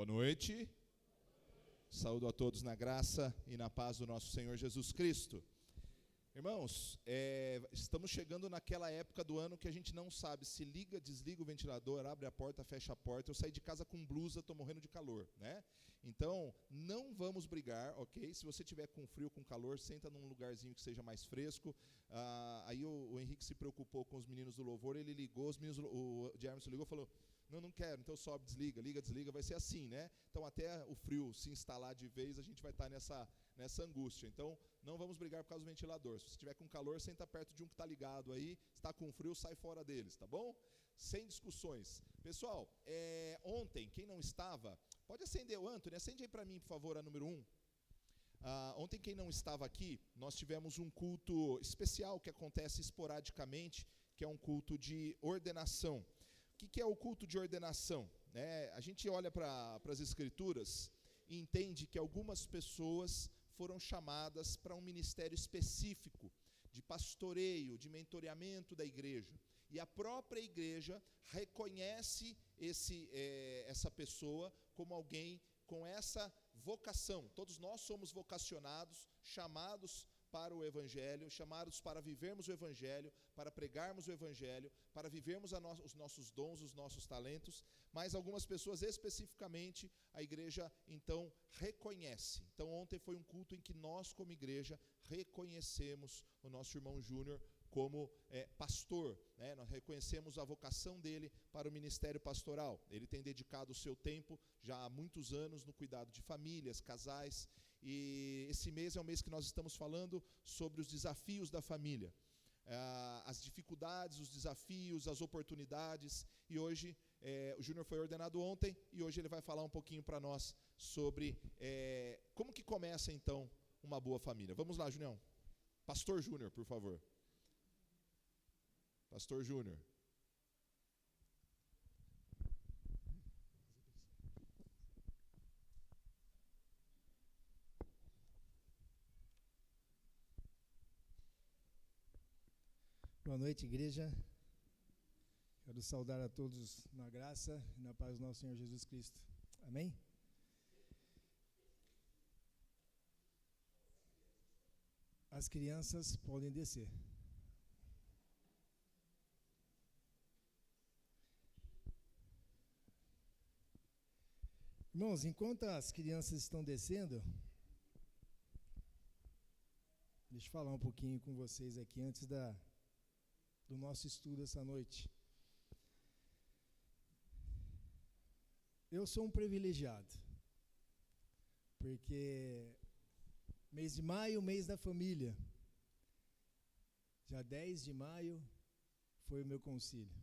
Boa noite. Saúdo a todos na graça e na paz do nosso Senhor Jesus Cristo. Irmãos, estamos chegando naquela época do ano que a gente não sabe se liga, desliga o ventilador, abre a porta, fecha a porta. Eu saí de casa com blusa, estou morrendo de calor, né? Então, não vamos brigar, ok? Se você tiver com frio, com calor, senta num lugarzinho que seja mais fresco. Aí o Henrique se preocupou com os meninos do louvor, ele ligou, o Jamerson ligou e falou: não quero, então sobe, desliga, liga, desliga, vai ser assim, né? Então, até o frio se instalar de vez, a gente vai estar nessa angústia. Então, não vamos brigar por causa do ventilador. Se você estiver com calor, senta perto de um que está ligado aí. Se está com frio, sai fora deles, tá bom? Sem discussões. Pessoal, ontem, quem não estava, pode acender o Antônio, acende aí para mim, por favor, a número 1. Ontem, quem não estava aqui, nós tivemos um culto especial que acontece esporadicamente, que é um culto de ordenação. O que é o culto de ordenação? A gente olha para as Escrituras e entende que algumas pessoas foram chamadas para um ministério específico, de pastoreio, de mentoreamento da igreja. E a própria igreja reconhece essa pessoa como alguém com essa vocação. Todos nós somos vocacionados, chamados para o Evangelho, chamados para vivermos o Evangelho, para pregarmos o Evangelho, para vivermos os nossos dons, os nossos talentos, mas algumas pessoas especificamente a igreja então reconhece. Então ontem foi um culto em que nós como igreja reconhecemos o nosso irmão Júnior como pastor, né? Nós reconhecemos a vocação dele para o ministério pastoral. Ele tem dedicado o seu tempo já há muitos anos no cuidado de famílias, casais, e esse mês é um mês que nós estamos falando sobre os desafios da família, as dificuldades, os desafios, as oportunidades, e hoje o Júnior foi ordenado ontem, e hoje ele vai falar um pouquinho para nós sobre como que começa então uma boa família. Vamos lá, Junião. Pastor Júnior, por favor. Pastor Júnior. Boa noite, igreja. Quero saudar a todos na graça e na paz do nosso Senhor Jesus Cristo. Amém? As crianças podem descer. Irmãos, enquanto as crianças estão descendo, deixa eu falar um pouquinho com vocês aqui antes do nosso estudo essa noite. Eu sou um privilegiado, porque mês de maio, mês da família. Dia 10 de maio foi o meu concílio.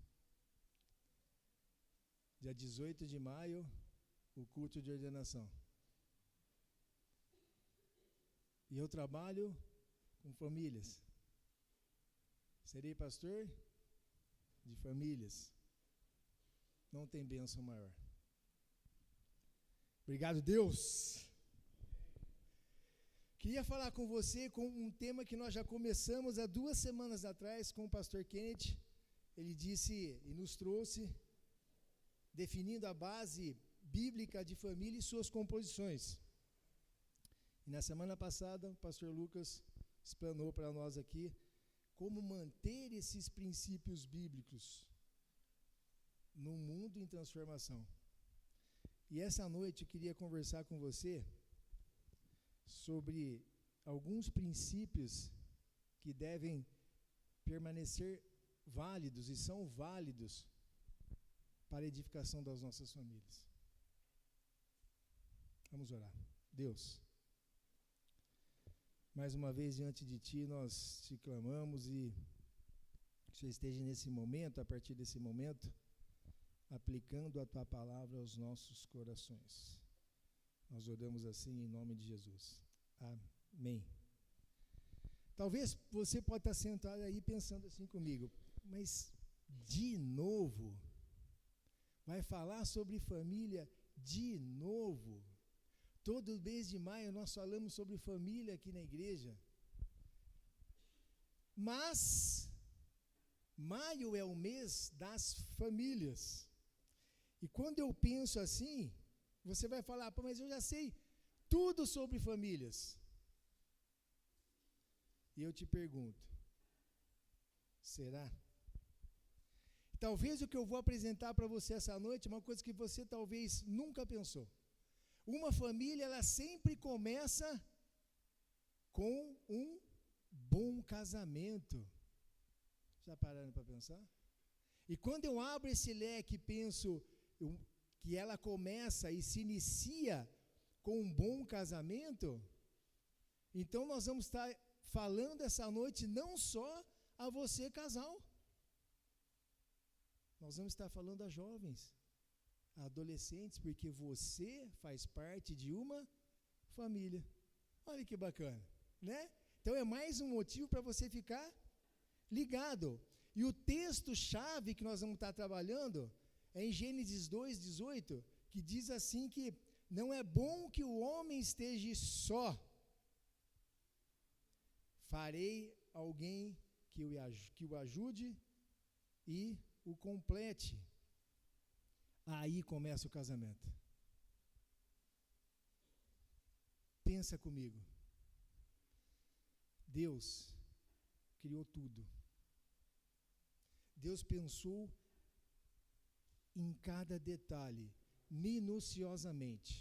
Dia 18 de maio, o culto de ordenação. E eu trabalho com famílias. Serei pastor de famílias. Não tem bênção maior. Obrigado, Deus. Queria falar com você com um tema que nós já começamos há 2 semanas atrás com o pastor Kenneth. Ele disse e nos trouxe, definindo a base bíblica de família e suas composições. E na semana passada, o pastor Lucas explanou para nós aqui como manter esses princípios bíblicos num mundo em transformação. E essa noite eu queria conversar com você sobre alguns princípios que devem permanecer válidos e são válidos para a edificação das nossas famílias. Vamos orar. Deus, mais uma vez diante de Ti nós te clamamos e que você esteja nesse momento, a partir desse momento, aplicando a Tua palavra aos nossos corações. Nós oramos assim em nome de Jesus. Amém. Talvez você pode estar sentado aí pensando assim comigo, mas de novo? Vai falar sobre família de novo? Todo mês de maio nós falamos sobre família aqui na igreja. Mas maio é o mês das famílias. E quando eu penso assim, Você vai falar, pô, mas eu já sei tudo sobre famílias. E eu te pergunto, será? Talvez o que eu vou apresentar para você essa noite é uma coisa que você talvez nunca pensou. Uma família, ela sempre começa com um bom casamento. Já pararam para pensar? E quando eu abro esse leque e penso que ela começa e se inicia com um bom casamento, então nós vamos estar falando essa noite não só a você, casal. Nós vamos estar falando a jovens, a adolescentes, porque você faz parte de uma família. Olha que bacana, né? Então é mais um motivo para você ficar ligado. E o texto-chave que nós vamos estar trabalhando é em Gênesis 2:18, que diz assim que não é bom que o homem esteja só. Farei alguém que o ajude e o complete. Aí começa o casamento. Pensa comigo. Deus criou tudo. Deus pensou em cada detalhe, minuciosamente.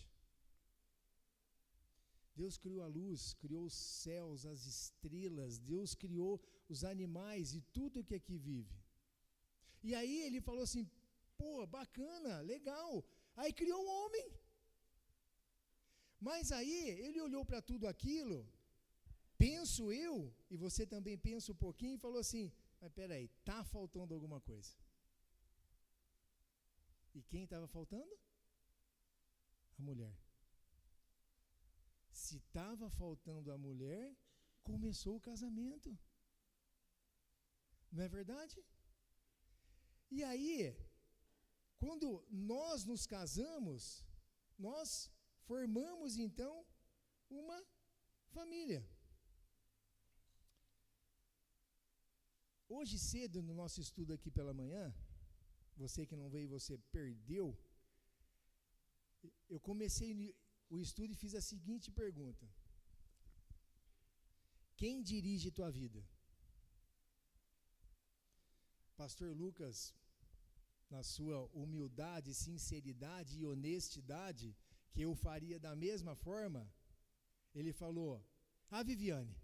Deus criou a luz, criou os céus, as estrelas, Deus criou os animais e tudo que aqui vive. E aí ele falou assim, pô, bacana, legal. Aí criou o homem. Mas aí ele olhou para tudo aquilo, penso eu, e você também pensa um pouquinho, e falou assim, mas peraí, está faltando alguma coisa. E quem estava faltando? A mulher. Se estava faltando a mulher, começou o casamento. Não é verdade? E aí, quando nós nos casamos, nós formamos então uma família. Hoje cedo, no nosso estudo aqui pela manhã, você que não veio, você perdeu, eu comecei o estudo e fiz a seguinte pergunta: quem dirige tua vida? Pastor Lucas, na sua humildade, sinceridade e honestidade, que eu faria da mesma forma, ele falou, a Viviane.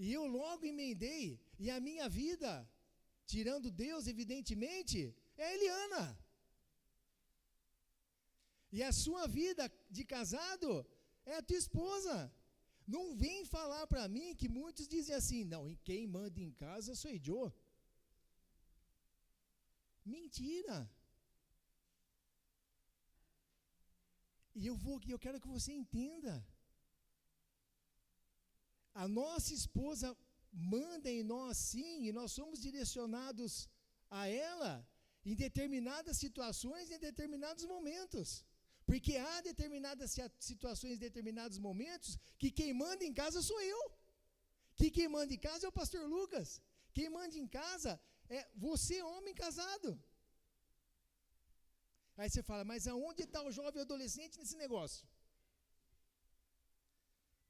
E eu logo emendei, e a minha vida, tirando Deus, evidentemente, é a Eliana. E a sua vida de casado é a tua esposa. Não vem falar para mim que muitos dizem assim, não, quem manda em casa sou eu. Mentira. E eu quero que você entenda. A nossa esposa manda em nós sim, e nós somos direcionados a ela em determinadas situações, em determinados momentos. Porque há determinadas situações, determinados momentos, que quem manda em casa sou eu. Que quem manda em casa é o pastor Lucas. Quem manda em casa é você, homem casado. Aí você fala, mas aonde está o jovem adolescente nesse negócio?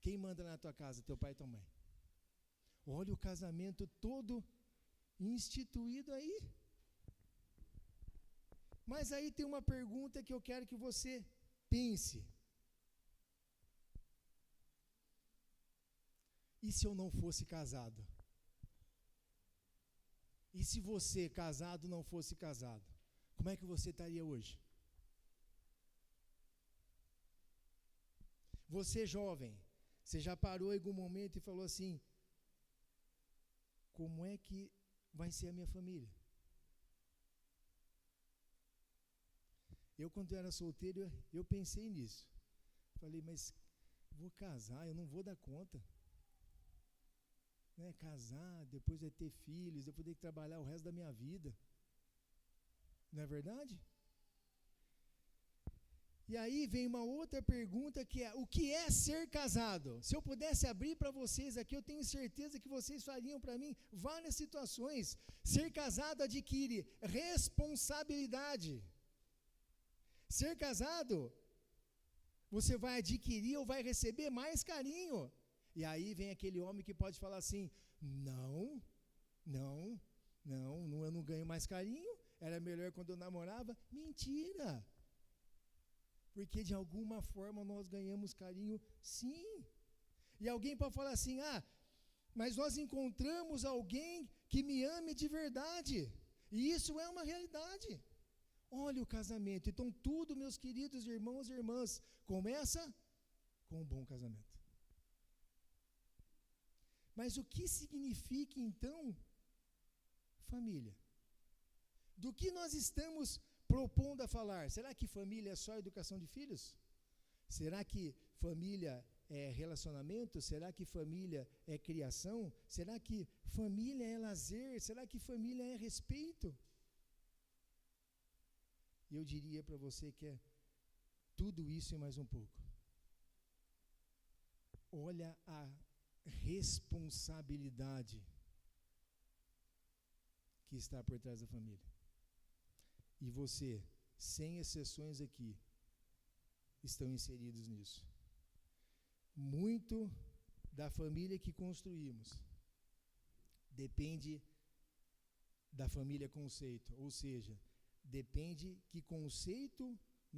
Quem manda na tua casa? Teu pai e tua mãe. Olha o casamento todo instituído aí. Mas aí tem uma pergunta que eu quero que você pense. E se eu não fosse casado? E se você, casado, não fosse casado? Como é que você estaria hoje? Você, jovem, você já parou em algum momento e falou assim, como é que vai ser a minha família? Eu, quando eu era solteiro, eu pensei nisso. Falei, mas vou casar, eu não vou dar conta. Né? Casar, depois vai ter filhos, depois ter que trabalhar o resto da minha vida. Não é verdade? E aí vem uma outra pergunta que é: o que é ser casado? Se eu pudesse abrir para vocês aqui, eu tenho certeza que vocês fariam para mim várias situações. Ser casado adquire responsabilidade. Ser casado, você vai adquirir ou vai receber mais carinho. E aí vem aquele homem que pode falar assim: eu não ganho mais carinho, era melhor quando eu namorava. Mentira! Porque de alguma forma nós ganhamos carinho, sim. E alguém pode falar assim: mas nós encontramos alguém que me ame de verdade. E isso é uma realidade. Olha o casamento. Então tudo, meus queridos irmãos e irmãs, começa com um bom casamento. Mas o que significa então família? Do que nós estamos propondo a falar? Será que família é só educação de filhos? Será que família é relacionamento? Será que família é criação? Será que família é lazer? Será que família é respeito? Eu diria para você que é tudo isso e mais um pouco. Olha a responsabilidade que está por trás da família. E você, sem exceções aqui, estão inseridos nisso. Muito da família que construímos depende da família conceito, ou seja, depende que conceito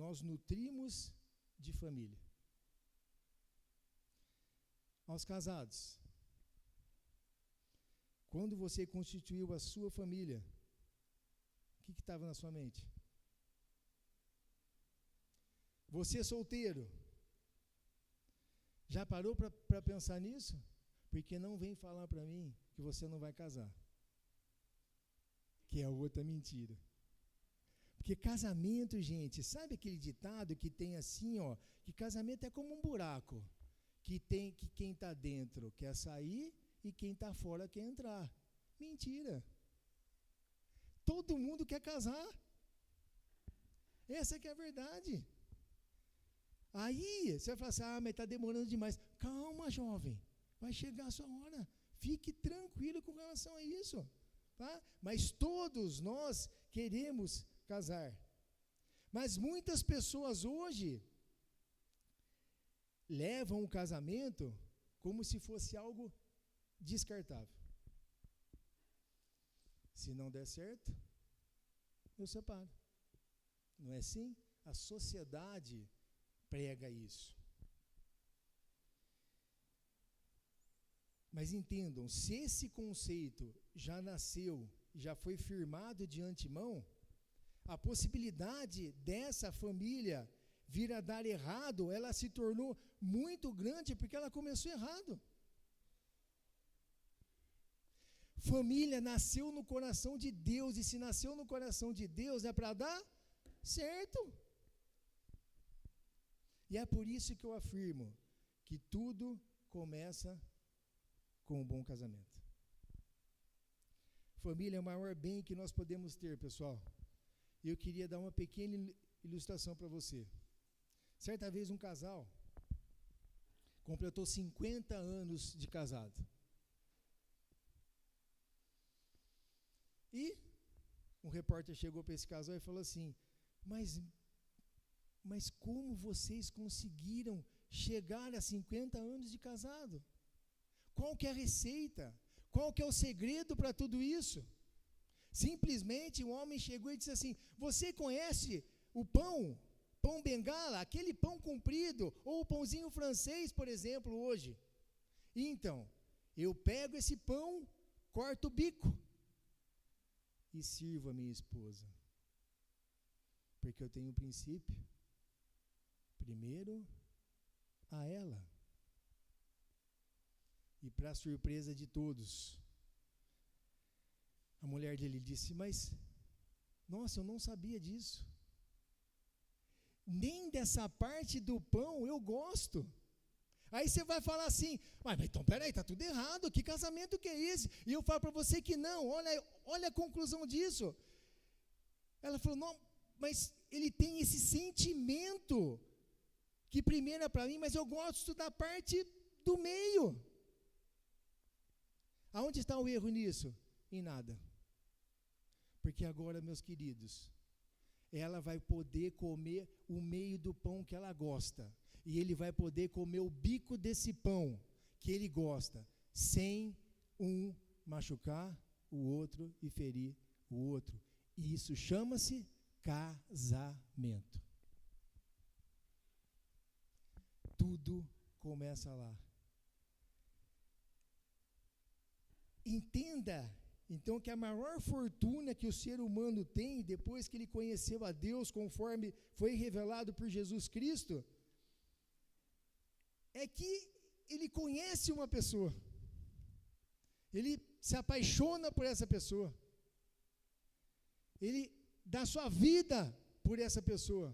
nós nutrimos de família. Aos casados, quando você constituiu a sua família, o que estava na sua mente? Você solteiro, já parou para pensar nisso? Porque não vem falar para mim que você não vai casar, que é outra mentira. Porque casamento, gente, sabe aquele ditado que tem assim, que casamento é como um buraco, que quem está dentro quer sair e quem está fora quer entrar. Mentira. Todo mundo quer casar. Essa que é a verdade. Aí, você vai falar assim: mas está demorando demais. Calma, jovem. Vai chegar a sua hora. Fique tranquilo com relação a isso. Tá? Mas todos nós queremos casar. Mas muitas pessoas hoje levam o casamento como se fosse algo descartável. Se não der certo, eu separo. Não é assim? A sociedade prega isso. Mas entendam, se esse conceito já nasceu, já foi firmado de antemão, a possibilidade dessa família vir a dar errado, ela se tornou muito grande porque ela começou errado. Família nasceu no coração de Deus, e se nasceu no coração de Deus é para dar certo. E é por isso que eu afirmo que tudo começa com um bom casamento. Família é o maior bem que nós podemos ter, pessoal. E eu queria dar uma pequena ilustração para você. Certa vez um casal completou 50 anos de casado. E um repórter chegou para esse casal e falou assim: mas como vocês conseguiram chegar a 50 anos de casado? Qual que é a receita? Qual que é o segredo para tudo isso? Simplesmente o homem chegou e disse assim: você conhece o pão bengala, aquele pão comprido, ou o pãozinho francês, por exemplo, hoje? Então, eu pego esse pão, corto o bico e sirvo a minha esposa. Porque eu tenho um princípio. Primeiro a ela. E para surpresa de todos, a mulher dele disse: mas, nossa, eu não sabia disso. Nem dessa parte do pão eu gosto. Aí você vai falar assim: mas então peraí, está tudo errado, que casamento que é esse? E eu falo para você que não, olha a conclusão disso. Ela falou: não, mas ele tem esse sentimento que primeiro é para mim, mas eu gosto da parte do meio. Aonde está o erro nisso? Em nada. Porque agora, meus queridos, ela vai poder comer o meio do pão que ela gosta. E ele vai poder comer o bico desse pão que ele gosta, sem um machucar o outro e ferir o outro. E isso chama-se casamento. Tudo começa lá. Entenda, então, que a maior fortuna que o ser humano tem, depois que ele conheceu a Deus, conforme foi revelado por Jesus Cristo, é que ele conhece uma pessoa. Ele se apaixona por essa pessoa. Ele dá sua vida por essa pessoa.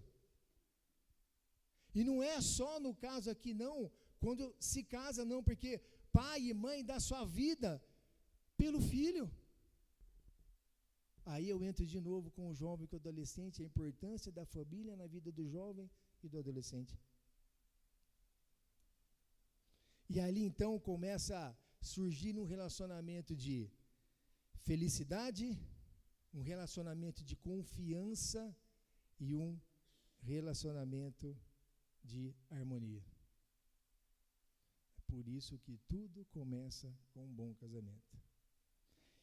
E não é só no caso aqui, não, quando se casa, não, porque pai e mãe dão sua vida pelo filho. Aí eu entro de novo com o jovem e com o adolescente, a importância da família na vida do jovem e do adolescente. E ali então começa a surgir um relacionamento de felicidade, um relacionamento de confiança e um relacionamento de harmonia. É por isso que tudo começa com um bom casamento.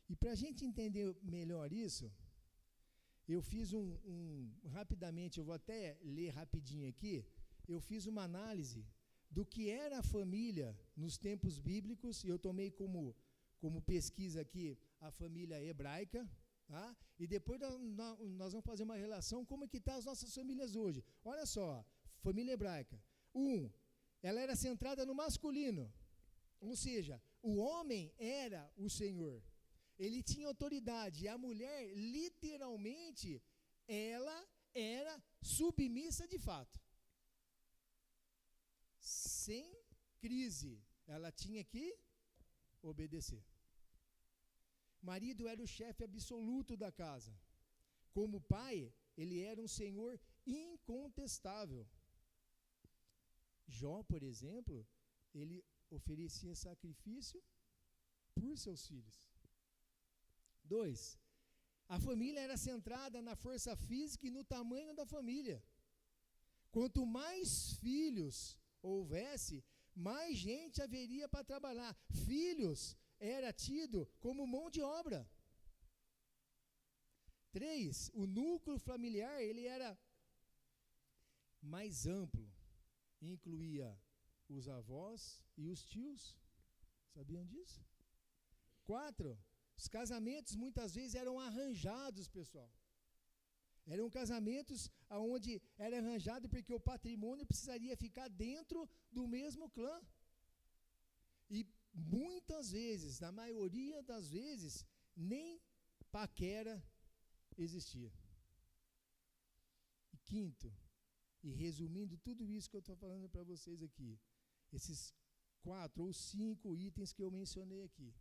E para a gente entender melhor isso, eu fiz rapidamente, eu vou até ler rapidinho aqui, eu fiz uma análise do que era a família nos tempos bíblicos, e eu tomei como pesquisa aqui a família hebraica, tá? E depois nós vamos fazer uma relação como é que estão as nossas famílias hoje. Olha só, família hebraica. Ela era centrada no masculino, ou seja, o homem era o senhor. Ele tinha autoridade, e a mulher, literalmente, ela era submissa de fato. Sem crise, ela tinha que obedecer. Marido era o chefe absoluto da casa. Como pai, ele era um senhor incontestável. Jó, por exemplo, ele oferecia sacrifício por seus filhos. 2, a família era centrada na força física e no tamanho da família. Quanto mais filhos houvesse, mais gente haveria para trabalhar. Filhos era tido como mão de obra. 3, o núcleo familiar ele era mais amplo. Incluía os avós e os tios. Sabiam disso? 4, os casamentos muitas vezes eram arranjados, pessoal. Eram casamentos onde era arranjado porque o patrimônio precisaria ficar dentro do mesmo clã. E muitas vezes, na maioria das vezes, nem paquera existia. E 5, e resumindo tudo isso que eu estou falando para vocês aqui, esses 4 ou 5 itens que eu mencionei aqui.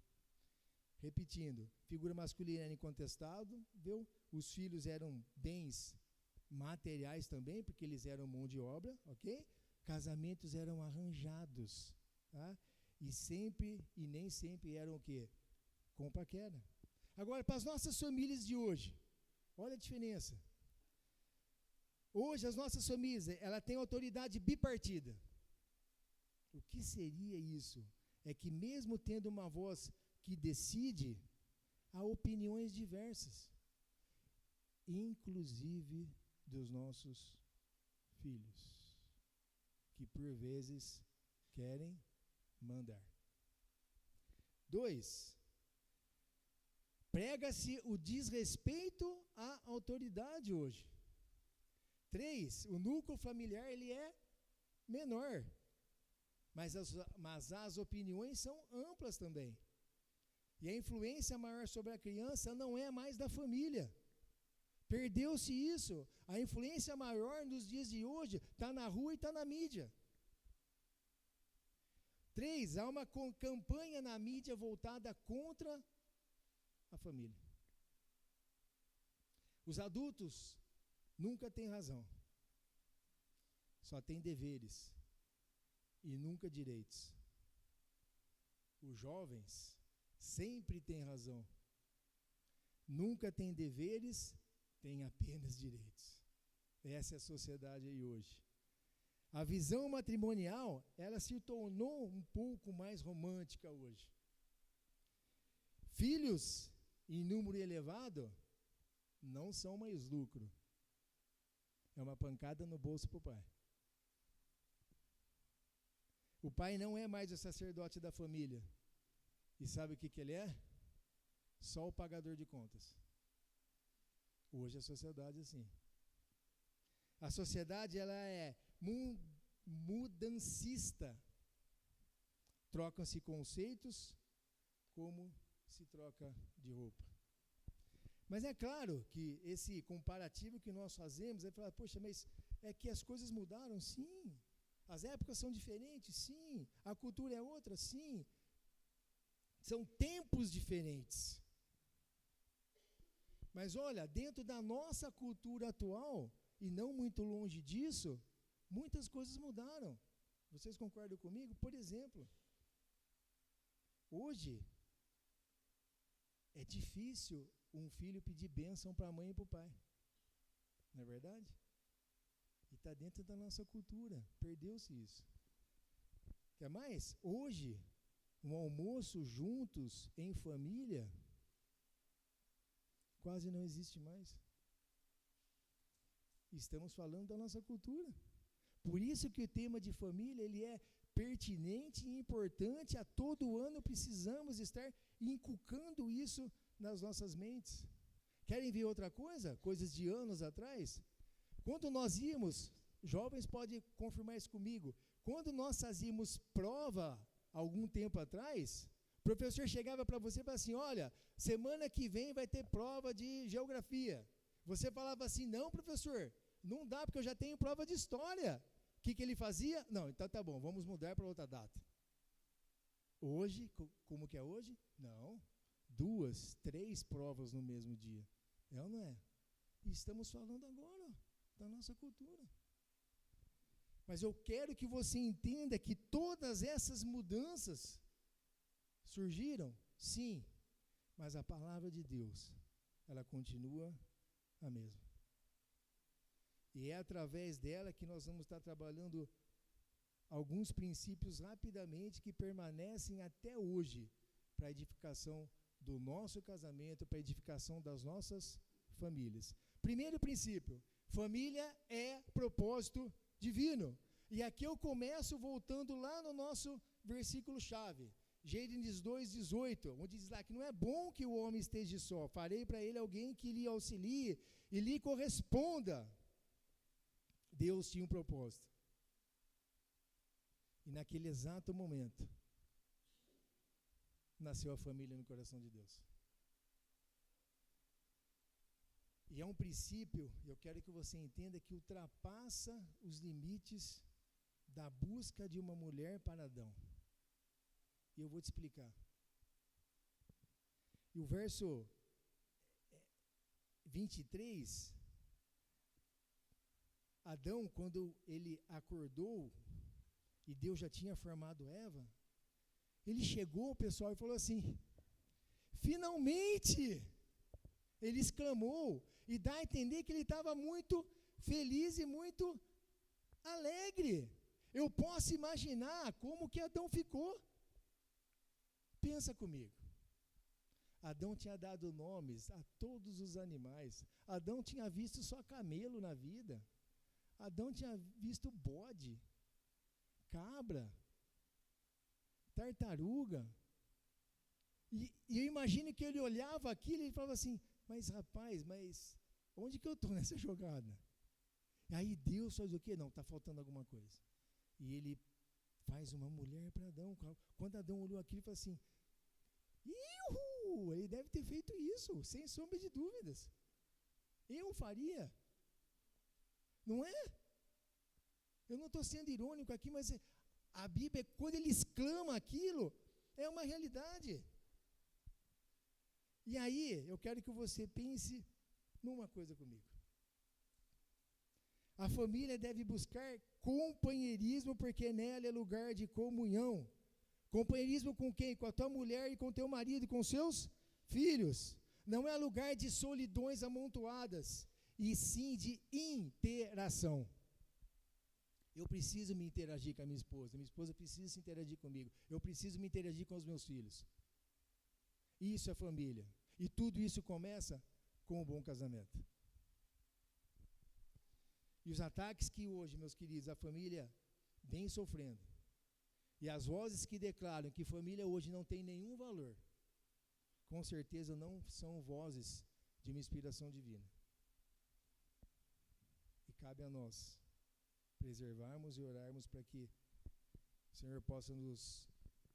Repetindo, figura masculina era incontestável, os filhos eram bens materiais também, porque eles eram mão de obra, ok? Casamentos eram arranjados, tá? E nem sempre eram o quê? Com paquera. Agora, para as nossas famílias de hoje, olha a diferença. Hoje, as nossas famílias, ela tem autoridade bipartida. O que seria isso? É que mesmo tendo uma voz que decide, há opiniões diversas, inclusive dos nossos filhos, que por vezes querem mandar. 2, prega-se o desrespeito à autoridade hoje. 3, o núcleo familiar ele é menor, mas as opiniões são amplas também. E a influência maior sobre a criança não é mais da família. Perdeu-se isso. A influência maior nos dias de hoje está na rua e está na mídia. 3, há uma campanha na mídia voltada contra a família. Os adultos nunca tem razão. Só tem deveres e nunca direitos. Os jovens sempre têm razão. Nunca têm deveres, têm apenas direitos. Essa é a sociedade aí hoje. A visão matrimonial, ela se tornou um pouco mais romântica hoje. Filhos em número elevado não são mais lucro. É uma pancada no bolso para o pai. O pai não é mais o sacerdote da família. E sabe o que ele é? Só o pagador de contas. Hoje a sociedade é assim. A sociedade, ela é mudancista. Trocam-se conceitos como se troca de roupa. Mas é claro que esse comparativo que nós fazemos é falar, poxa, mas é que as coisas mudaram? Sim. As épocas são diferentes? Sim. A cultura é outra? Sim. São tempos diferentes. Mas olha, dentro da nossa cultura atual, e não muito longe disso, muitas coisas mudaram. Vocês concordam comigo? Por exemplo, hoje é difícil um filho pedir bênção para a mãe e para o pai. Não é verdade? E está dentro da nossa cultura. Perdeu-se isso. Quer mais? Hoje, um almoço juntos, em família, quase não existe mais. Estamos falando da nossa cultura. Por isso que o tema de família, ele é pertinente e importante. A todo ano precisamos estar inculcando isso nas nossas mentes. Querem ver outra coisa? Coisas de anos atrás? Quando nós íamos, jovens podem confirmar isso comigo, quando nós fazíamos prova, algum tempo atrás, o professor chegava para você e falava assim, olha, semana que vem vai ter prova de geografia. Você falava assim, não, professor, não dá, porque eu já tenho prova de história. O que ele fazia? Não, então tá bom, vamos mudar para outra data. Hoje, como que é hoje? Não, 2, 3 provas no mesmo dia. É ou não é? E estamos falando agora da nossa cultura. Mas eu quero que você entenda que todas essas mudanças surgiram, sim, mas a palavra de Deus, ela continua a mesma. E é através dela que nós vamos estar trabalhando alguns princípios rapidamente que permanecem até hoje para a edificação do nosso casamento, para a edificação das nossas famílias. Primeiro princípio, família é propósito divino. E aqui eu começo voltando lá no nosso versículo-chave, Gênesis 2:18, onde diz lá que não é bom que o homem esteja só, farei para ele alguém que lhe auxilie e lhe corresponda. Deus tinha um propósito. E naquele exato momento, nasceu a família no coração de Deus. E é um princípio, eu quero que você entenda, que ultrapassa os limites da busca de uma mulher para Adão. E eu vou te explicar. E o verso 23, Adão, quando ele acordou, e Deus já tinha formado Eva, ele chegou, pessoal, e falou assim, finalmente! Ele exclamou, e dá a entender que ele estava muito feliz e muito alegre. Eu posso imaginar como que Adão ficou. Pensa comigo. Adão tinha dado nomes a todos os animais. Adão tinha visto só camelo na vida. Adão tinha visto bode, cabra, tartaruga. E eu imagino que ele olhava aquilo e falava assim, mas rapaz, onde que eu estou nessa jogada? E aí Deus faz o quê? Não, está faltando alguma coisa. E ele faz uma mulher para Adão. Quando Adão olhou aquilo, ele falou assim, Ihu! Ele deve ter feito isso, sem sombra de dúvidas. Eu faria. Não é? Eu não estou sendo irônico aqui, mas a Bíblia, quando ele exclama aquilo, é uma realidade. E aí, eu quero que você pense numa coisa comigo. A família deve buscar companheirismo, porque nela é lugar de comunhão. Companheirismo com quem? Com a tua mulher e com teu marido e com seus filhos. Não é lugar de solidões amontoadas, e sim de interação. Eu preciso me interagir com a minha esposa precisa se interagir comigo, eu preciso me interagir com os meus filhos. Isso é família. E tudo isso começa com um bom casamento. E os ataques que hoje, meus queridos, a família vem sofrendo, e as vozes que declaram que família hoje não tem nenhum valor, com certeza não são vozes de uma inspiração divina. E cabe a nós preservarmos e orarmos para que o Senhor possa nos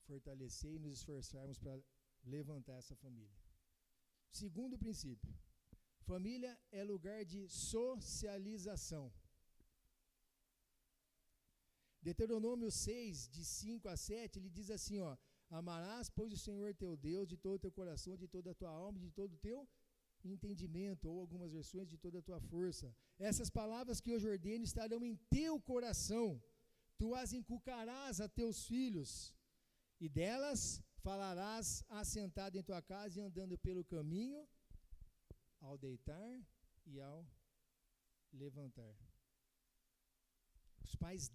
fortalecer e nos esforçarmos para levantar essa família. Segundo princípio, família é lugar de socialização. Deuteronômio 6, de 5 a 7, ele diz assim, ó: amarás, pois, o Senhor teu Deus de todo o teu coração, de toda a tua alma, de todo o teu entendimento, ou algumas versões, de toda a tua força. Essas palavras que hoje ordeno estarão em teu coração, tu as inculcarás a teus filhos, e delas falarás assentado em tua casa e andando pelo caminho, ao deitar e ao levantar. Os pais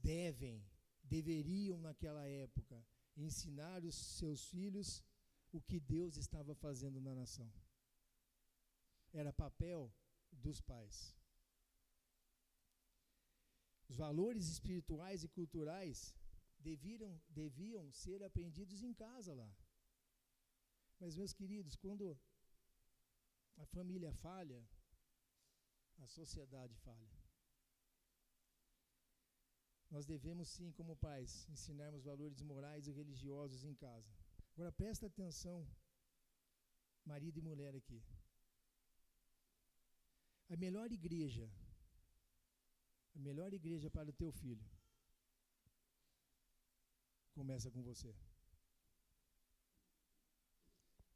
deveriam naquela época ensinar os seus filhos o que Deus estava fazendo na nação. Era papel dos pais. Os valores espirituais e culturais deviam ser aprendidos em casa lá. Mas, meus queridos, quando a família falha, a sociedade falha. Nós devemos sim, como pais, ensinarmos valores morais e religiosos em casa. Agora presta atenção, marido e mulher aqui. A melhor igreja para o teu filho começa com você.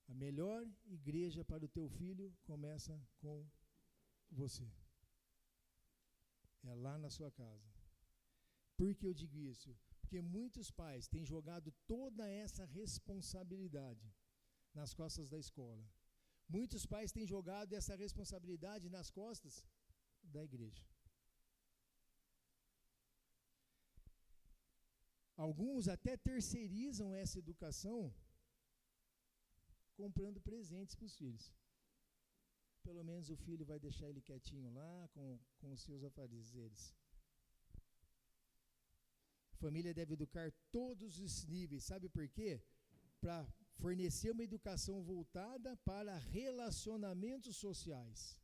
A melhor igreja para o teu filho começa com você. É lá na sua casa. Por que eu digo isso? Porque muitos pais têm jogado toda essa responsabilidade nas costas da escola. Muitos pais têm jogado essa responsabilidade nas costas da igreja. Alguns até terceirizam essa educação comprando presentes para os filhos. Pelo menos o filho vai deixar ele quietinho lá com os seus afazeres. A família deve educar todos os níveis. Sabe por quê? Para fornecer uma educação voltada para relacionamentos sociais.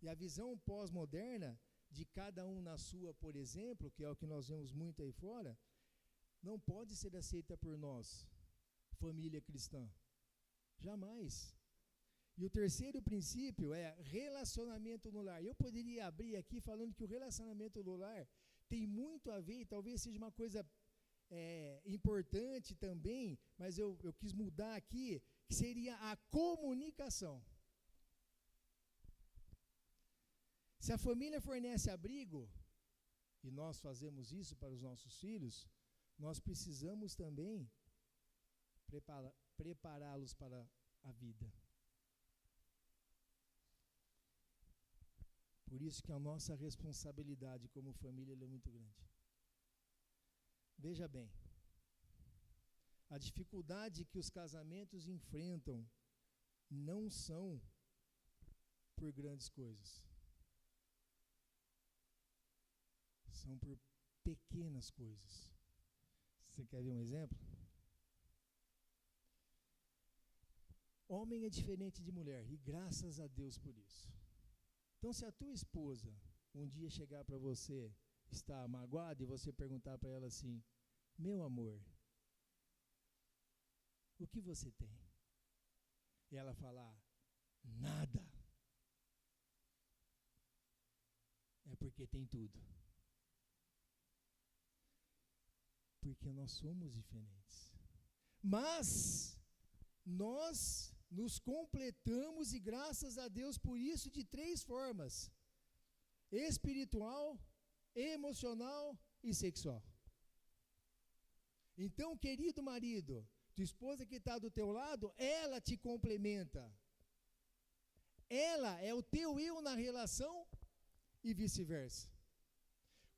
E a visão pós-moderna de cada um na sua, por exemplo, que é o que nós vemos muito aí fora, não pode ser aceita por nós, família cristã. Jamais. E o terceiro princípio é relacionamento no lar. Eu poderia abrir aqui falando que o relacionamento no lar tem muito a ver, e talvez seja uma coisa importante também, mas eu quis mudar aqui, que seria a comunicação. Se a família fornece abrigo, e nós fazemos isso para os nossos filhos, nós precisamos também prepará-los para a vida. Por isso que a nossa responsabilidade como família é muito grande. Veja bem, a dificuldade que os casamentos enfrentam não são por grandes coisas. São por pequenas coisas. Você quer ver um exemplo? Homem é diferente de mulher, e graças a Deus por isso. Então, se a tua esposa um dia chegar para você, estar magoada, e você perguntar para ela assim: meu amor, o que você tem? E ela falar: nada. É porque tem tudo. Porque nós somos diferentes. Mas nós nos completamos, e graças a Deus por isso, de 3 formas. espiritual, emocional e sexual. Então, querido marido, tua esposa que está do teu lado, ela te complementa. Ela é o teu eu na relação e vice-versa.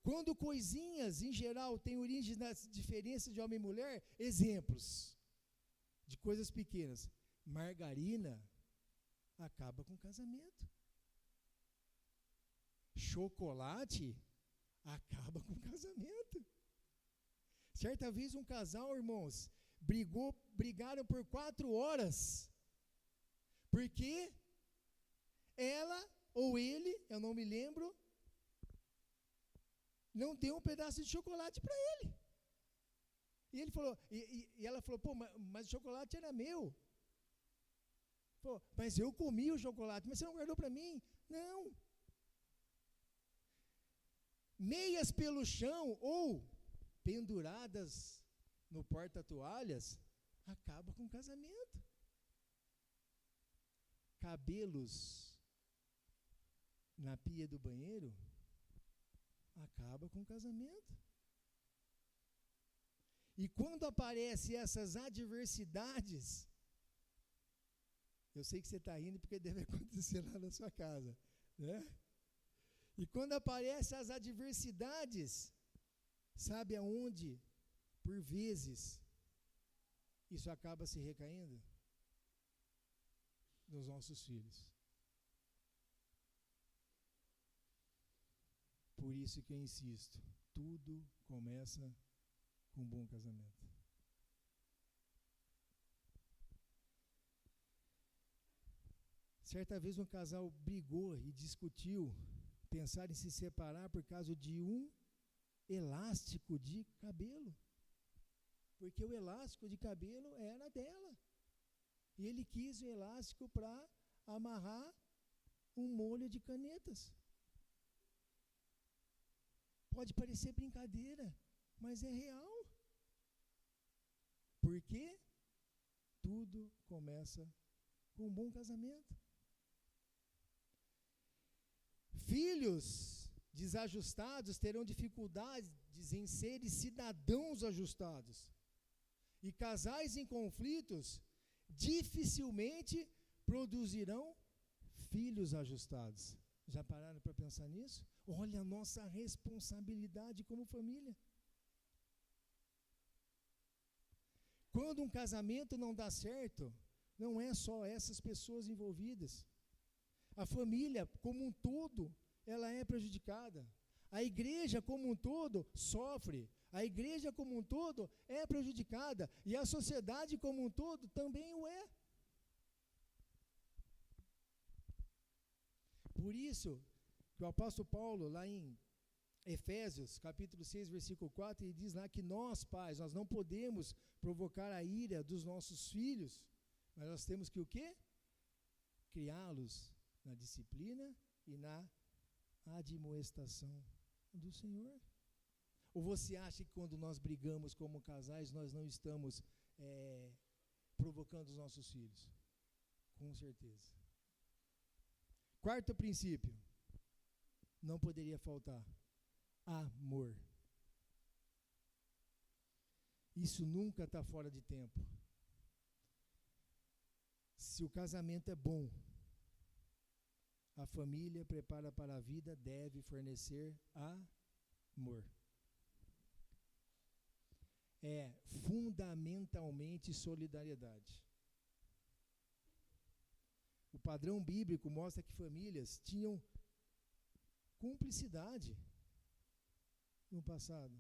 Quando coisinhas, em geral, têm origem nas diferenças de homem e mulher, exemplos de coisas pequenas. Margarina acaba com o casamento. Chocolate acaba com o casamento. Certa vez um casal, irmãos, brigaram por 4 horas, porque ela ou ele, eu não me lembro, não deu um pedaço de chocolate para ele. E ele falou, e ela falou, pô, mas o chocolate era meu. Pô, mas eu comi o chocolate, mas você não guardou para mim? Não. Meias pelo chão ou penduradas no porta-toalhas, acaba com o casamento. Cabelos na pia do banheiro, acaba com o casamento. E quando aparecem essas adversidades, eu sei que você está rindo porque deve acontecer lá na sua casa, né? E quando aparecem as adversidades, sabe aonde, por vezes, isso acaba se recaindo? Nos nossos filhos. Por isso que eu insisto, tudo começa com um bom casamento. Certa vez um casal brigou e discutiu, pensaram em se separar por causa de um elástico de cabelo. Porque o elástico de cabelo era dela. E ele quis o elástico para amarrar um molho de canetas. Pode parecer brincadeira, mas é real. Porque tudo começa com um bom casamento. Filhos desajustados terão dificuldades em serem cidadãos ajustados. E casais em conflitos dificilmente produzirão filhos ajustados. Já pararam para pensar nisso? Olha a nossa responsabilidade como família. Quando um casamento não dá certo, não é só essas pessoas envolvidas. A família como um todo, ela é prejudicada. A igreja como um todo sofre. A igreja como um todo é prejudicada. E a sociedade como um todo também o é. Por isso, que o apóstolo Paulo, lá em Efésios, capítulo 6, versículo 4, ele diz lá que nós, pais, nós não podemos provocar a ira dos nossos filhos, mas nós temos que o quê? Criá-los na disciplina e na admoestação do Senhor. Ou você acha que quando nós brigamos como casais, nós não estamos provocando os nossos filhos? Com certeza. Quarto princípio, não poderia faltar, amor. Isso nunca está fora de tempo. Se o casamento é bom, a família prepara para a vida, deve fornecer amor. É fundamentalmente solidariedade. O padrão bíblico mostra que famílias tinham cumplicidade no passado.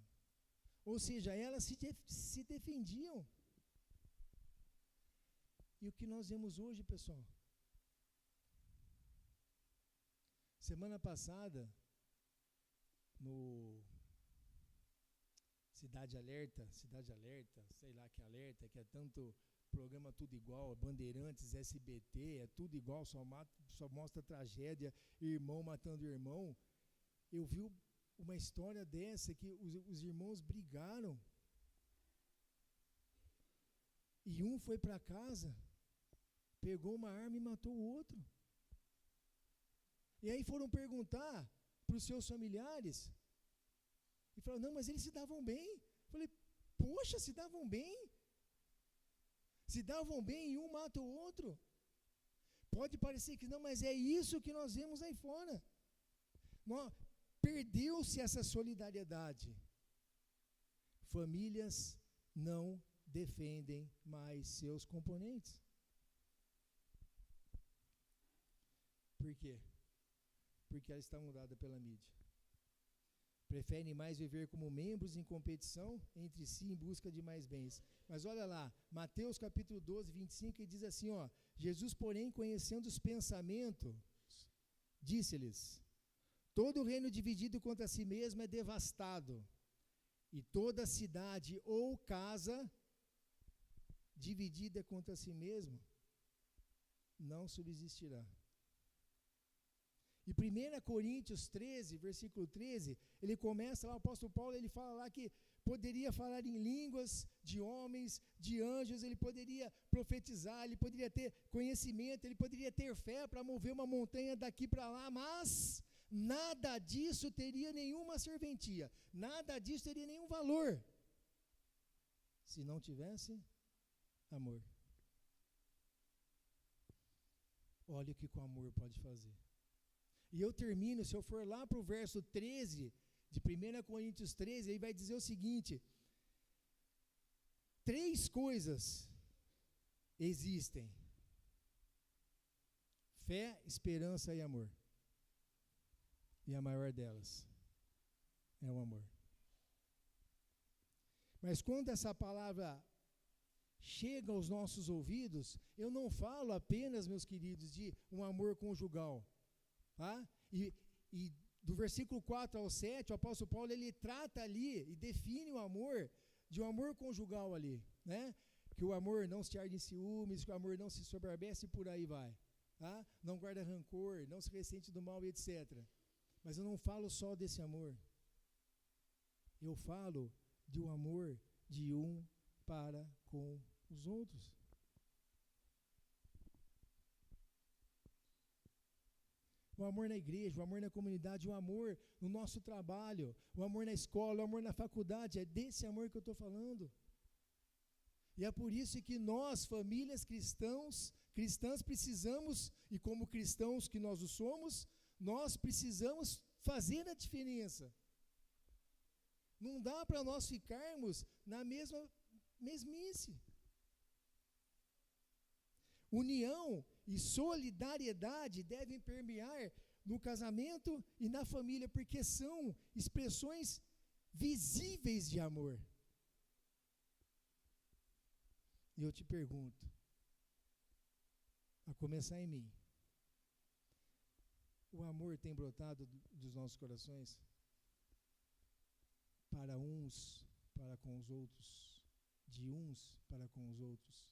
Ou seja, elas se defendiam. E o que nós vemos hoje, pessoal? Semana passada, no Cidade Alerta, sei lá que alerta, que é tanto programa tudo igual, Bandeirantes, SBT, é tudo igual, só mostra tragédia, irmão matando irmão. Eu vi uma história dessa que os irmãos brigaram e um foi para casa, pegou uma arma e matou o outro. E aí foram perguntar para os seus familiares. E falou, não, mas eles se davam bem. Eu falei, poxa, se davam bem? Se davam bem e um mata o outro? Pode parecer que não, mas é isso que nós vemos aí fora. Perdeu-se essa solidariedade. Famílias não defendem mais seus componentes. Por quê? Porque ela está mudada pela mídia. Preferem mais viver como membros em competição entre si em busca de mais bens. Mas olha lá, Mateus capítulo 12, 25, ele diz assim, ó, Jesus, porém, conhecendo os pensamentos, disse-lhes, todo reino dividido contra si mesmo é devastado, e toda cidade ou casa dividida contra si mesmo não subsistirá. E 1 Coríntios 13, versículo 13, ele começa lá, o apóstolo Paulo, ele fala lá que poderia falar em línguas de homens, de anjos, ele poderia profetizar, ele poderia ter conhecimento, ele poderia ter fé para mover uma montanha daqui para lá, mas nada disso teria nenhuma serventia, nada disso teria nenhum valor, se não tivesse amor. Olha o que o amor pode fazer. E eu termino, se eu for lá para o verso 13, de 1 Coríntios 13, ele vai dizer o seguinte, 3 coisas existem, fé, esperança e amor, e a maior delas é o amor. Mas quando essa palavra chega aos nossos ouvidos, eu não falo apenas, meus queridos, de um amor conjugal, tá? E do versículo 4 ao 7, o apóstolo Paulo, ele trata ali e define o amor de um amor conjugal ali, né? Que o amor não se arde em ciúmes, que o amor não se soberbece e por aí vai, tá? Não guarda rancor, não se ressente do mal, etc. Mas eu não falo só desse amor, eu falo de um amor de um para com os outros. O amor na igreja, o amor na comunidade, o amor no nosso trabalho, o amor na escola, o amor na faculdade, é desse amor que eu estou falando. E é por isso que nós, famílias cristãs, precisamos, e como cristãos que nós o somos, nós precisamos fazer a diferença. Não dá para nós ficarmos na mesmice. União e solidariedade devem permear no casamento e na família, porque são expressões visíveis de amor. E eu te pergunto, a começar em mim, o amor tem brotado dos nossos corações para uns, para com os outros, de uns para com os outros?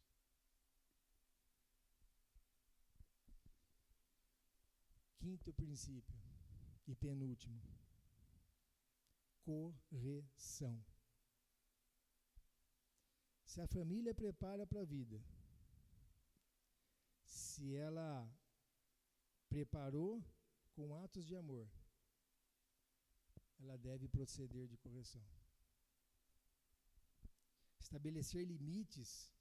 Quinto princípio e penúltimo, correção. Se a família prepara para a vida, se ela preparou com atos de amor, ela deve proceder de correção. Estabelecer limites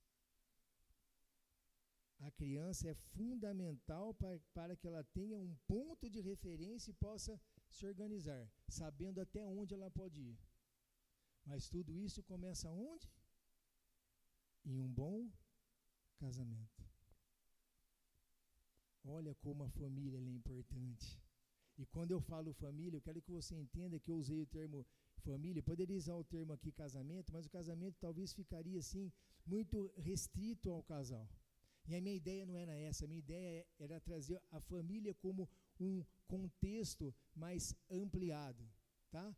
à criança é fundamental para que ela tenha um ponto de referência e possa se organizar, sabendo até onde ela pode ir. Mas tudo isso começa onde? Em um bom casamento. Olha como a família é importante. E quando eu falo família, eu quero que você entenda que eu usei o termo família, poderia usar o termo aqui casamento, mas o casamento talvez ficaria assim, muito restrito ao casal. E a minha ideia não era essa, a minha ideia era trazer a família como um contexto mais ampliado, tá?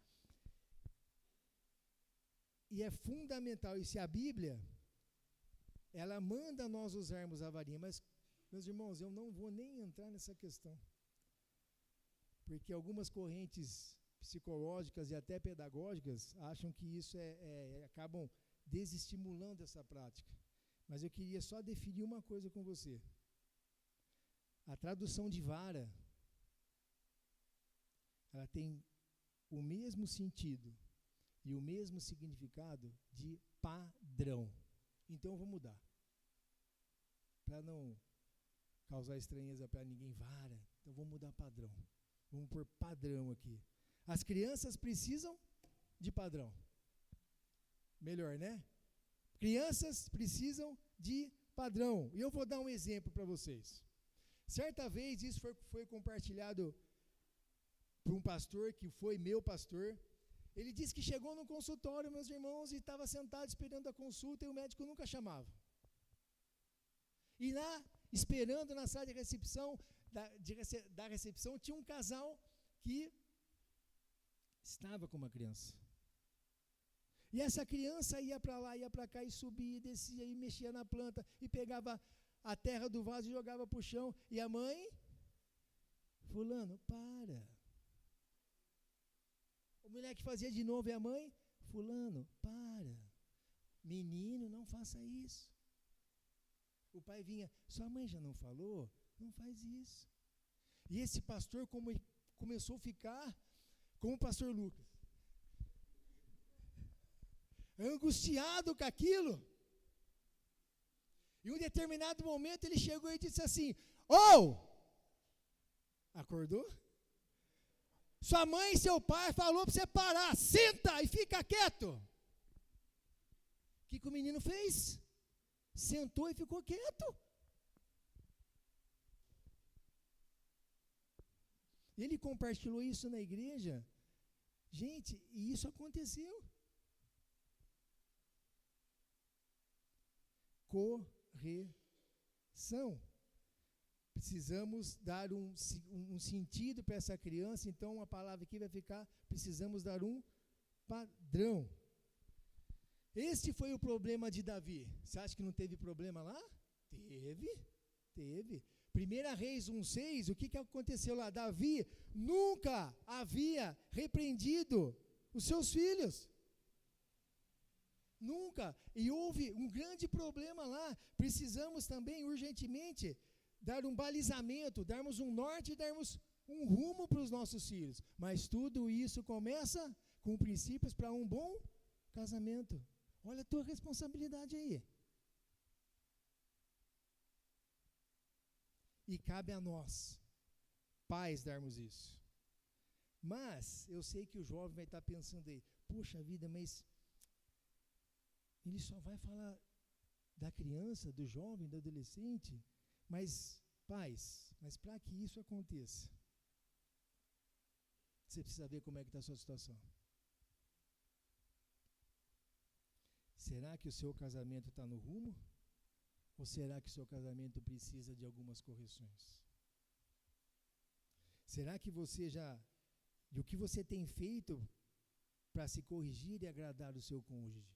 E é fundamental, e se a Bíblia, ela manda nós usarmos a varinha, mas, meus irmãos, eu não vou nem entrar nessa questão, porque algumas correntes psicológicas e até pedagógicas acham que isso acabam desestimulando essa prática. Mas eu queria só definir uma coisa com você. A tradução de vara, ela tem o mesmo sentido e o mesmo significado de padrão. Então eu vou mudar. Para não causar estranheza para ninguém, vara. Então vou mudar padrão. Vamos pôr padrão aqui. As crianças precisam de padrão. Melhor, né? Crianças precisam de padrão. E eu vou dar um exemplo para vocês. Certa vez, isso foi compartilhado por um pastor, que foi meu pastor. Ele disse que chegou no consultório, meus irmãos, e estava sentado esperando a consulta e o médico nunca chamava. E lá, esperando na sala de recepção, da recepção, tinha um casal que estava com uma criança. E essa criança ia para lá, ia para cá, e subia, e descia, e mexia na planta, e pegava a terra do vaso e jogava para o chão. E a mãe, fulano, para. O moleque fazia de novo, e a mãe, fulano, para. Menino, não faça isso. O pai vinha, sua mãe já não falou? Não faz isso. E esse pastor começou a ficar como o pastor Lucas, angustiado com aquilo. Em um determinado momento ele chegou e disse assim: acordou? Sua mãe e seu pai falou para você parar, senta e fica quieto. O que o menino fez? Sentou e ficou quieto. Ele compartilhou isso na igreja. Gente, e isso aconteceu. Correção. Precisamos dar um sentido para essa criança, então a palavra aqui vai ficar, precisamos dar um padrão. Este foi o problema de Davi. Você acha que não teve problema lá? Teve. 1 Reis 1,6, o que aconteceu lá? Davi nunca havia repreendido os seus filhos. Nunca. E houve um grande problema lá. Precisamos também, urgentemente, dar um balizamento, darmos um norte e darmos um rumo para os nossos filhos. Mas tudo isso começa com princípios para um bom casamento. Olha a tua responsabilidade aí. E cabe a nós, pais, darmos isso. Mas eu sei que o jovem vai estar pensando aí, puxa vida, mas ele só vai falar da criança, do jovem, do adolescente. Mas, pais, para que isso aconteça, você precisa ver como é que está a sua situação. Será que o seu casamento está no rumo? Ou será que o seu casamento precisa de algumas correções? Será que você o que você tem feito para se corrigir e agradar o seu cônjuge?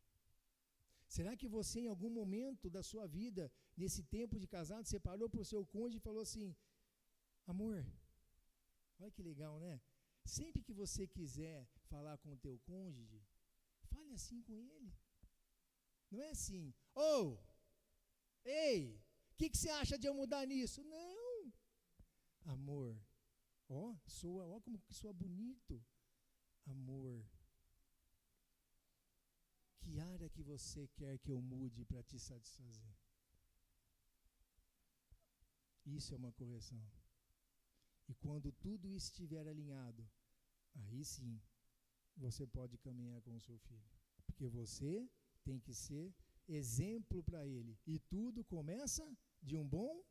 Será que você, em algum momento da sua vida, nesse tempo de casado, você parou para o seu cônjuge e falou assim: amor, olha que legal, né? Sempre que você quiser falar com o teu cônjuge, fale assim com ele. Não é assim, ei, o que você acha de eu mudar nisso? Não, amor, ó como que soa bonito. Amor, que área que você quer que eu mude para te satisfazer? Isso é uma correção. E quando tudo estiver alinhado, aí sim, você pode caminhar com o seu filho. Porque você tem que ser exemplo para ele. E tudo começa de um bom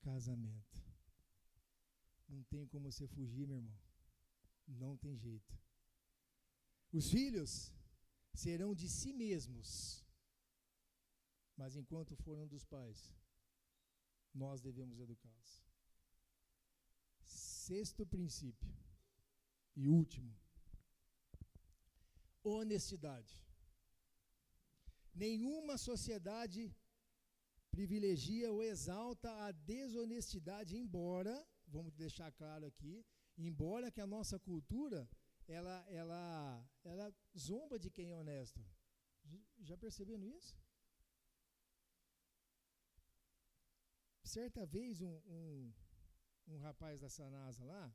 casamento. Não tem como você fugir, meu irmão. Não tem jeito. Os filhos serão de si mesmos, mas enquanto forem dos pais, nós devemos educá-los. Sexto princípio e último: honestidade. Nenhuma sociedade privilegia ou exalta a desonestidade, embora, vamos deixar claro aqui, embora que a nossa cultura ela zomba de quem é honesto. Já perceberam isso? Certa vez um rapaz da Sanasa lá,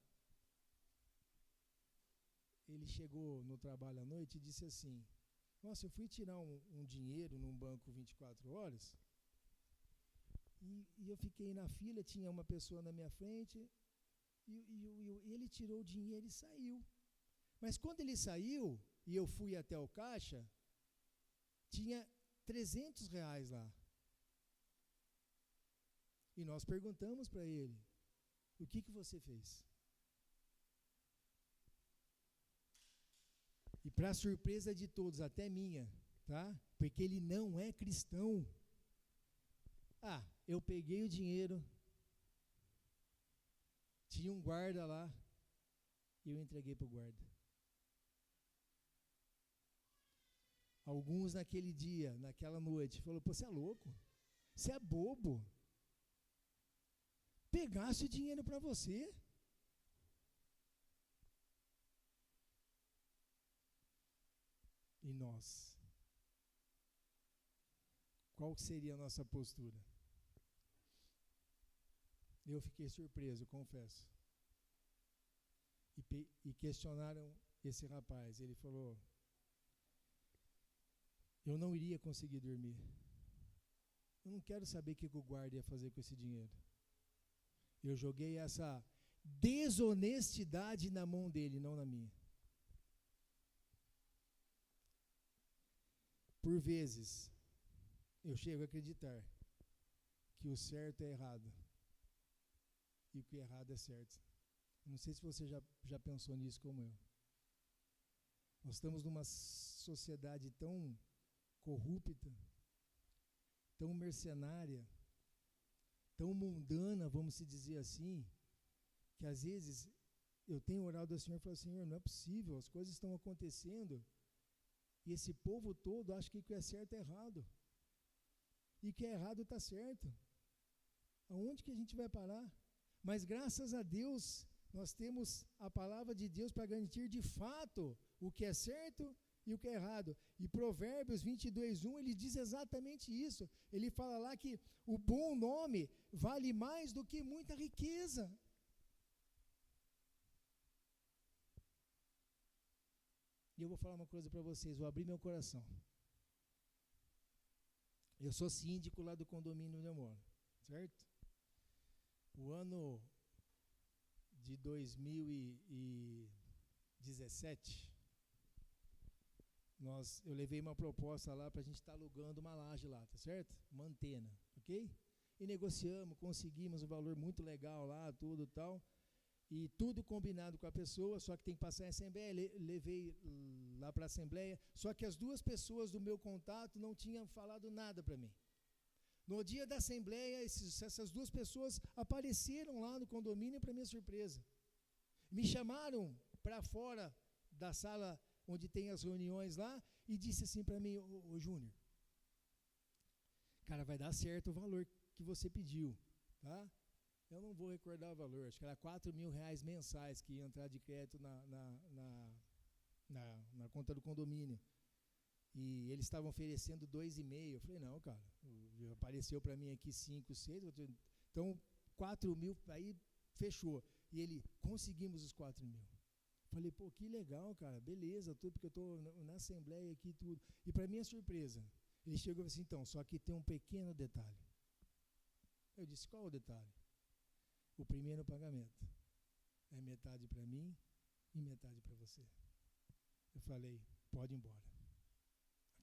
ele chegou no trabalho à noite e disse assim: nossa, eu fui tirar um dinheiro num banco 24 horas e eu fiquei na fila, tinha uma pessoa na minha frente e ele tirou o dinheiro e saiu. Mas quando ele saiu e eu fui até o caixa, tinha R$300 lá. E nós perguntamos para ele: o que você fez? E para surpresa de todos, até minha, tá? Porque ele não é cristão. Eu peguei o dinheiro, tinha um guarda lá, e eu entreguei para o guarda. Alguns naquele dia, naquela noite, falaram: pô, você é louco? Você é bobo? Pegasse o dinheiro para você? E nós? Qual seria a nossa postura? Eu fiquei surpreso, confesso. E questionaram esse rapaz. Ele falou: eu não iria conseguir dormir. Eu não quero saber o que o guarda ia fazer com esse dinheiro. Eu joguei essa desonestidade na mão dele, não na minha. Por vezes, eu chego a acreditar que o certo é errado e que o errado é certo. Não sei se você já pensou nisso como eu. Nós estamos numa sociedade tão corrupta, tão mercenária, tão mundana, vamos se dizer assim, que às vezes eu tenho orado ao Senhor e falo: Senhor, não é possível, as coisas estão acontecendo e esse povo todo acha que o que é certo é errado e que é errado está certo. Aonde que a gente vai parar? Mas graças a Deus nós temos a palavra de Deus para garantir de fato o que é certo e o que é errado. E Provérbios 22:1, ele diz exatamente isso. Ele fala lá que o bom nome vale mais do que muita riqueza. E eu vou falar uma coisa para vocês, vou abrir meu coração. Eu sou síndico lá do condomínio onde eu moro, certo? O ano de 2017, eu levei uma proposta lá para a gente estar alugando uma laje lá, tá certo? Uma antena, ok? E negociamos, conseguimos um valor muito legal lá, tudo e tal. E tudo combinado com a pessoa, só que tem que passar em assembleia. Levei lá para a assembleia, só que as duas pessoas do meu contato não tinham falado nada para mim. No dia da assembleia, essas duas pessoas apareceram lá no condomínio, para minha surpresa. Me chamaram para fora da sala onde tem as reuniões lá e disse assim para mim: ô Júnior, cara, vai dar certo o valor que você pediu, tá? Eu não vou recordar o valor, acho que era R$4.000 mensais que ia entrar de crédito na conta do condomínio. E eles estavam oferecendo 2,5. Eu falei: não, cara, apareceu para mim aqui 5, 6, então 4.000, aí fechou. E ele: conseguimos os 4.000. Falei: pô, que legal, cara, beleza, tudo, porque eu estou na assembleia aqui e tudo. E para minha surpresa, ele chegou e disse assim: então, só que tem um pequeno detalhe. Eu disse: qual o detalhe? O primeiro pagamento é metade para mim e metade para você. Eu falei: pode ir embora.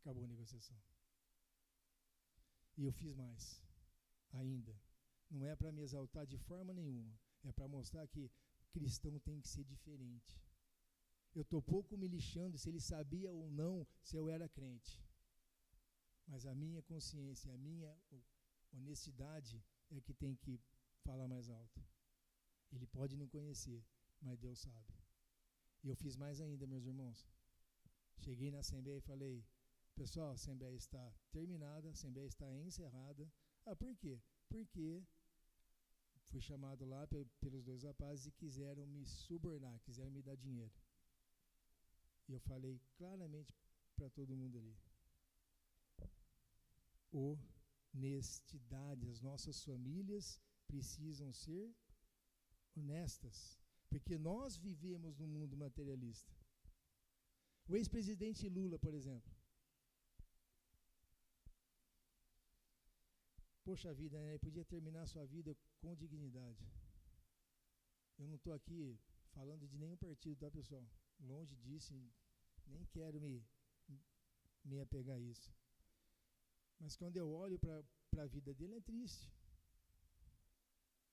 Acabou a negociação. E eu fiz mais ainda. Não é para me exaltar de forma nenhuma, é para mostrar que cristão tem que ser diferente. Eu estou pouco me lixando se ele sabia ou não se eu era crente. Mas a minha consciência, a minha honestidade é que tem que falar mais alto. Ele pode não conhecer, mas Deus sabe. E eu fiz mais ainda, meus irmãos. Cheguei na assembleia e falei: pessoal, a assembleia está terminada, a assembleia está encerrada. Por quê? Porque fui chamado lá pelos dois rapazes e quiseram me subornar, quiseram me dar dinheiro. E eu falei claramente para todo mundo ali: honestidade. As nossas famílias precisam ser honestas, porque nós vivemos num mundo materialista. O ex-presidente Lula, por exemplo. Poxa vida, né? Ele podia terminar sua vida com dignidade. Eu não estou aqui falando de nenhum partido, tá, pessoal? Longe disso, nem quero me apegar a isso. Mas quando eu olho para a vida dele, é triste.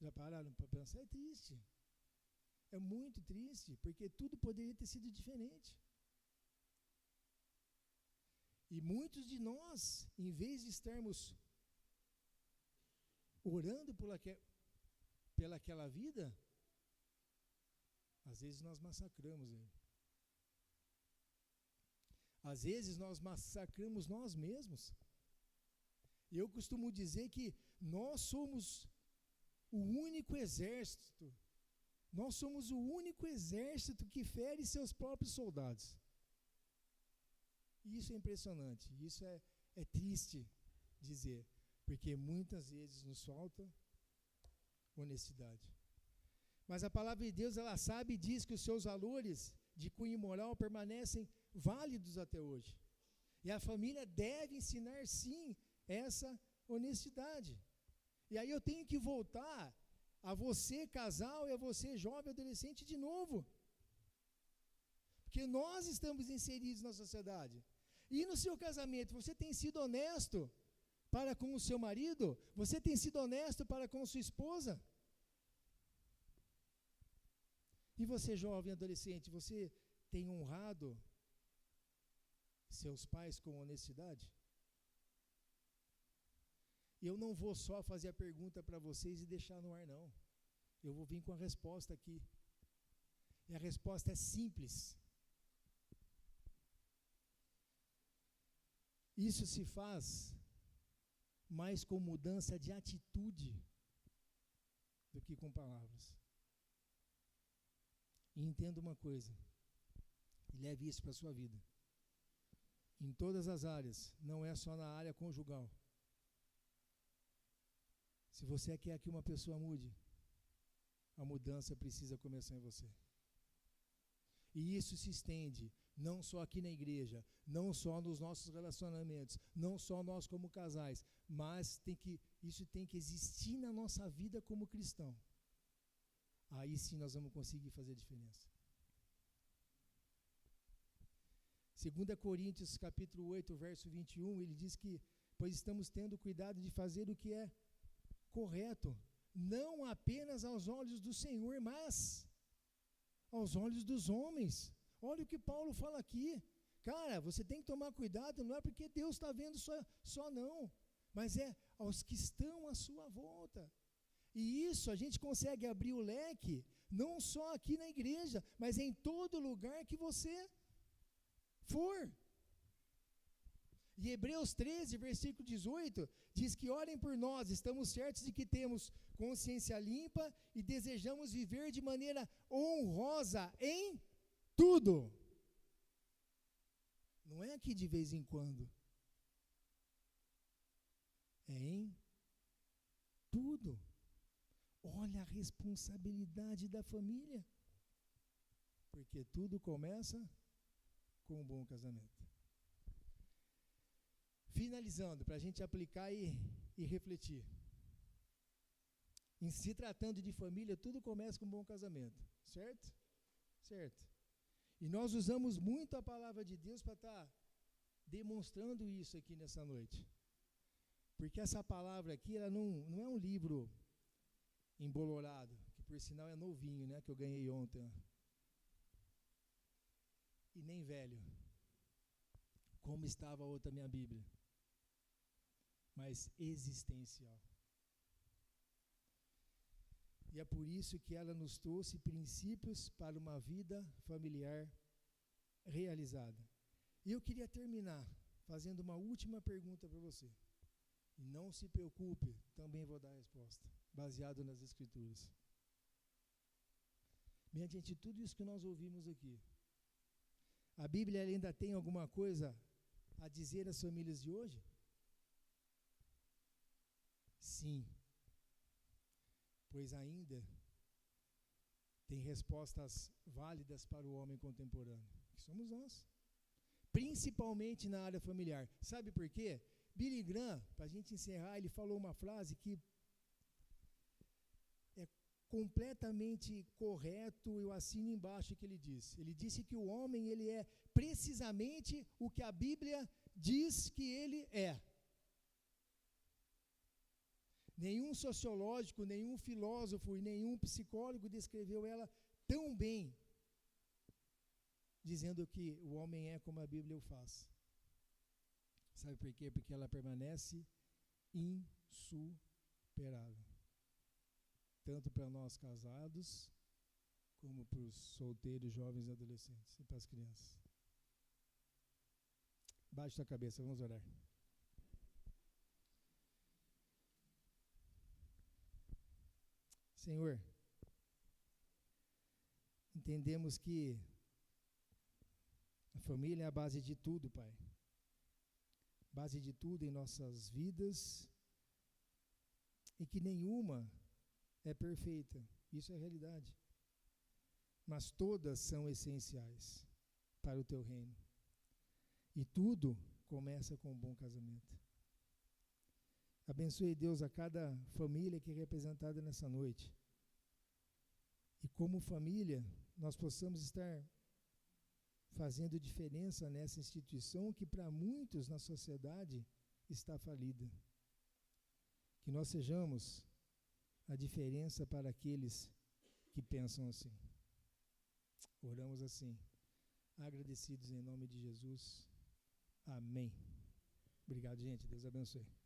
Já pararam para pensar? É triste. É muito triste, porque tudo poderia ter sido diferente. E muitos de nós, em vez de estarmos orando pelaquela vida, às vezes nós massacramos ele. Às vezes nós massacramos nós mesmos. Eu costumo dizer que nós somos o único exército. Nós somos o único exército que fere seus próprios soldados. E isso é impressionante. Isso é triste dizer, porque muitas vezes nos falta honestidade. Mas a palavra de Deus, ela sabe e diz que os seus valores de cunho moral permanecem válidos até hoje. E a família deve ensinar, sim, essa honestidade. E aí eu tenho que voltar a você, casal, e a você, jovem, adolescente, de novo. Porque nós estamos inseridos na sociedade. E no seu casamento, você tem sido honesto para com o seu marido? Você tem sido honesto para com sua esposa? E você, jovem, adolescente, você tem honrado seus pais com honestidade? Eu não vou só fazer a pergunta para vocês e deixar no ar, não. Eu vou vir com a resposta aqui. E a resposta é simples. Isso se faz mais com mudança de atitude do que com palavras. E entenda uma coisa, e leve isso para a sua vida. Em todas as áreas, não é só na área conjugal. Se você quer que uma pessoa mude, a mudança precisa começar em você. E isso se estende, não só aqui na igreja, não só nos nossos relacionamentos, não só nós como casais, mas isso tem que existir na nossa vida como cristão. Aí sim nós vamos conseguir fazer a diferença. 2 Coríntios capítulo 8, verso 21, ele diz que, pois estamos tendo cuidado de fazer o que é correto, não apenas aos olhos do Senhor, mas aos olhos dos homens. Olha o que Paulo fala aqui. Cara, você tem que tomar cuidado, não é porque Deus está vendo só não, mas é aos que estão à sua volta. E isso a gente consegue abrir o leque, não só aqui na igreja, mas em todo lugar que você for. E Hebreus 13, versículo 18, diz que orem por nós, estamos certos de que temos consciência limpa e desejamos viver de maneira honrosa em tudo. Não é aqui de vez em quando. É em tudo. Olha a responsabilidade da família. Porque tudo começa com um bom casamento. Finalizando, para a gente aplicar e refletir. Em se tratando de família, tudo começa com um bom casamento. Certo? Certo. E nós usamos muito a palavra de Deus para estar demonstrando isso aqui nessa noite. Porque essa palavra aqui, ela não é um livro embolorado, que por sinal é novinho, né, que eu ganhei ontem. E nem velho, como estava a outra minha Bíblia, mas existencial. E é por isso que ela nos trouxe princípios para uma vida familiar realizada. E eu queria terminar fazendo uma última pergunta para você. E não se preocupe, também vou dar a resposta, baseado nas Escrituras. Mediante tudo isso que nós ouvimos aqui, a Bíblia ainda tem alguma coisa a dizer às famílias de hoje? Sim. Pois ainda tem respostas válidas para o homem contemporâneo, que somos nós. principalmente na área familiar. Sabe por quê? Billy Graham, para a gente encerrar, ele falou uma frase que é completamente correto, eu assino embaixo o que ele disse. Ele disse que o homem, ele é precisamente o que a Bíblia diz que ele é. Nenhum sociológico, nenhum filósofo e nenhum psicólogo descreveu ela tão bem, dizendo que o homem é como a Bíblia o faz. Sabe por quê? Porque ela permanece insuperável. Tanto para nós casados, como para os solteiros, jovens e adolescentes, e para as crianças. Baixe sua cabeça, vamos orar. Senhor, entendemos que a família é a base de tudo, Pai. Base de tudo em nossas vidas, e que nenhuma é perfeita, isso é a realidade. Mas todas são essenciais para o Teu reino. E tudo começa com um bom casamento. Abençoe, Deus, a cada família que é representada nessa noite. E como família, nós possamos estar fazendo diferença nessa instituição que para muitos na sociedade está falida. Que nós sejamos a diferença para aqueles que pensam assim. Oramos assim, agradecidos em nome de Jesus. Amém. Obrigado, gente. Deus abençoe.